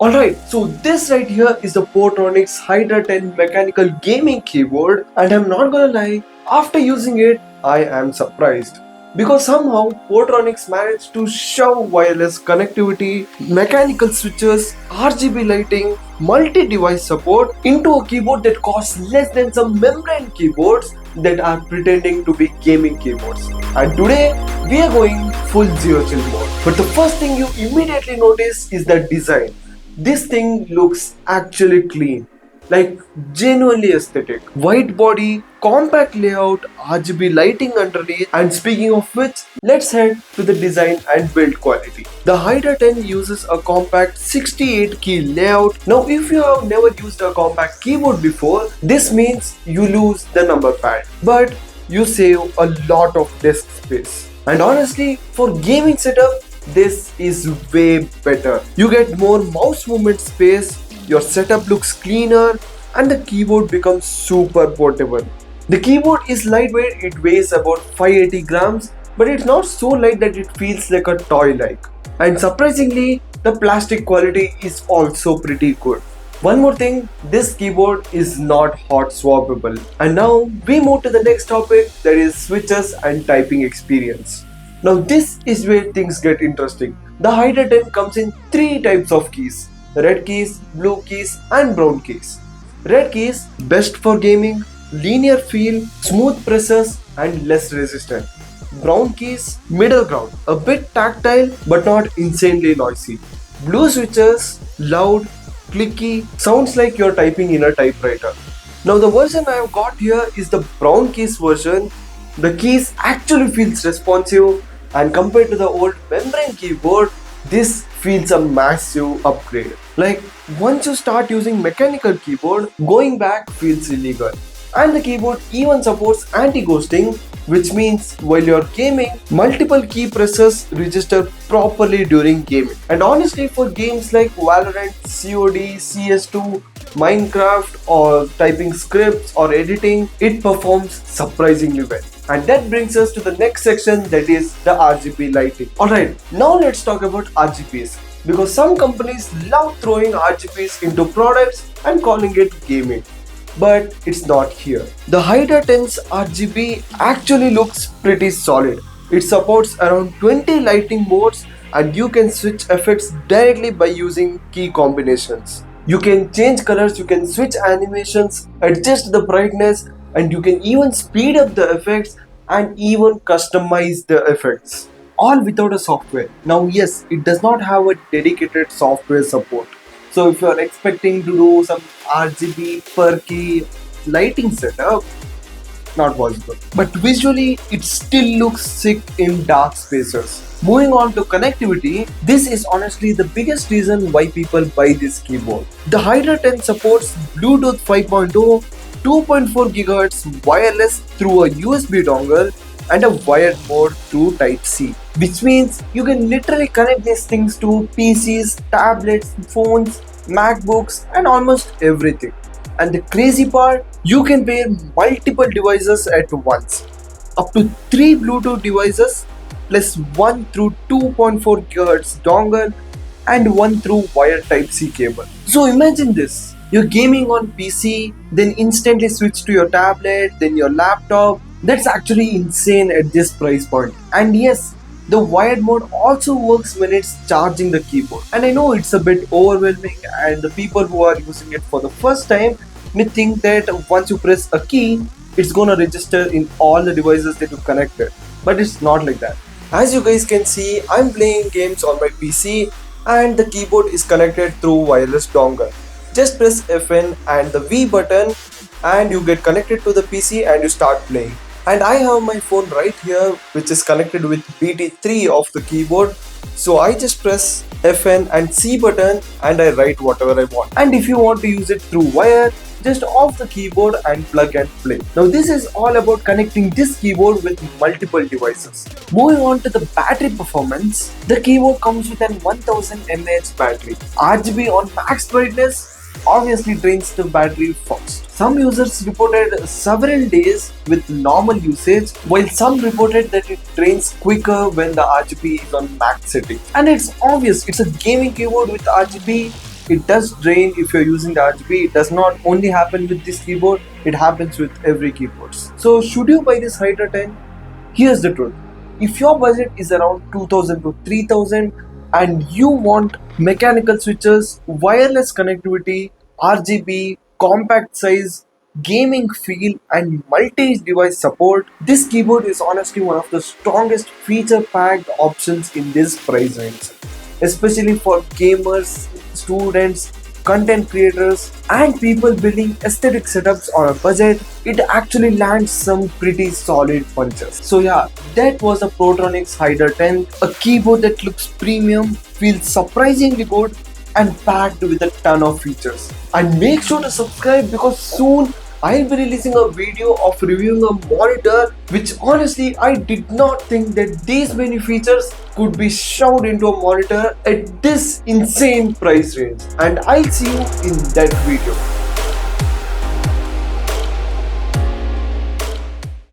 Alright, so this right here is the Portronics Hydra 10 mechanical gaming keyboard, and I'm not gonna lie, after using it, I am surprised. Because somehow Portronics managed to shove wireless connectivity, mechanical switches, RGB lighting, multi-device support into a keyboard that costs less than some membrane keyboards that are pretending to be gaming keyboards. And today we are going full zero chill mode. But the first thing you immediately notice is the design. This thing looks actually clean, like genuinely aesthetic. White body, compact layout, RGB lighting underneath, and speaking of which, let's head to the design and build quality. The Hydra 10 uses a compact 68 key layout. Now if you have never used a compact keyboard before, this means you lose the number pad, but you save a lot of desk space. And honestly, for gaming setup, this is way better. You get more mouse movement space, your setup looks cleaner, and the keyboard becomes super portable. The keyboard is lightweight, it weighs about 580 grams, but it's not so light that it feels like a toy like. And surprisingly, the plastic quality is also pretty good. One more thing, this keyboard is not hot swappable. And now we move to the next topic, that is switches and typing experience. Now this is where things get interesting. The Hydra 10 comes in three types of keys: red keys, blue keys and brown keys. Red keys, best for gaming, linear feel, smooth presses and less resistant. Brown keys, middle ground, a bit tactile but not insanely noisy. Blue switches, loud, clicky, sounds like you're typing in a typewriter. Now the version I have got here is the brown keys version. The keys actually feels responsive, and compared to the old membrane keyboard, this feels a massive upgrade. Like once you start using mechanical keyboard, going back feels illegal. And the keyboard even supports anti-ghosting, which means while you're gaming, multiple key presses register properly during gaming. And honestly, for games like Valorant, COD, CS2, Minecraft, or typing scripts or editing, it performs surprisingly well. And that brings us to the next section, that is the RGB lighting. Alright, now let's talk about RGBs, because some companies love throwing RGBs into products and calling it gaming. But it's not here. The Hydra 10's RGB actually looks pretty solid. It supports around 20 lighting modes, and you can switch effects directly by using key combinations. You can change colors, you can switch animations, adjust the brightness, and you can even speed up the effects and even customize the effects, all without a software. Now yes, it does not have a dedicated software support, so if you are expecting to do some RGB per key lighting setup, not possible. But visually, it still looks sick in dark spaces. Moving on to connectivity, this is honestly the biggest reason why people buy this keyboard. The Hydra 10 supports Bluetooth 5.0, 2.4 GHz wireless through a USB dongle, and a wired mode through Type-C, which means you can literally connect these things to PCs, tablets, phones, MacBooks, and almost everything. And the crazy part, you can pair multiple devices at once, up to 3 Bluetooth devices plus one through 2.4 GHz dongle and one through wired Type-C cable. So imagine this, you're gaming on PC, then instantly switch to your tablet, then your laptop. That's actually insane at this price point. And yes, the wired mode also works when it's charging the keyboard. And I know it's a bit overwhelming, and the people who are using it for the first time may think that once you press a key, it's gonna register in all the devices that you connected. But it's not like that. As you guys can see, I'm playing games on my PC and the keyboard is connected through wireless dongle. Just press FN and the V button and you get connected to the PC and you start playing. And I have my phone right here, which is connected with BT3 of the keyboard. So I just press FN and C button and I write whatever I want. And if you want to use it through wire, just off the keyboard and plug and play. Now this is all about connecting this keyboard with multiple devices. Moving on to the battery performance, the keyboard comes with an 1000 mAh battery. RGB on max brightness obviously drains the battery fast. Some users reported several days with normal usage, while some reported that it drains quicker when the RGB is on max setting. And it's obvious, it's a gaming keyboard with RGB, it does drain if you're using the RGB. It does not only happen with this keyboard, it happens with every keyboard. So should you buy this Hydra 10? Here's the truth. If your budget is around 2000 to 3000 and you want mechanical switches, wireless connectivity, RGB, compact size, gaming feel and multi-device support, this keyboard is honestly one of the strongest feature-packed options in this price range, especially for gamers, students, content creators, and people building aesthetic setups on a budget. It actually lands some pretty solid punches. So yeah, that was a Portronics Hydra 10, a keyboard that looks premium, feels surprisingly good, and packed with a ton of features. And make sure to subscribe because soon I'll be releasing a video of reviewing a monitor which honestly I did not think that these many features could be shoved into a monitor at this insane price range. And I'll see you in that video.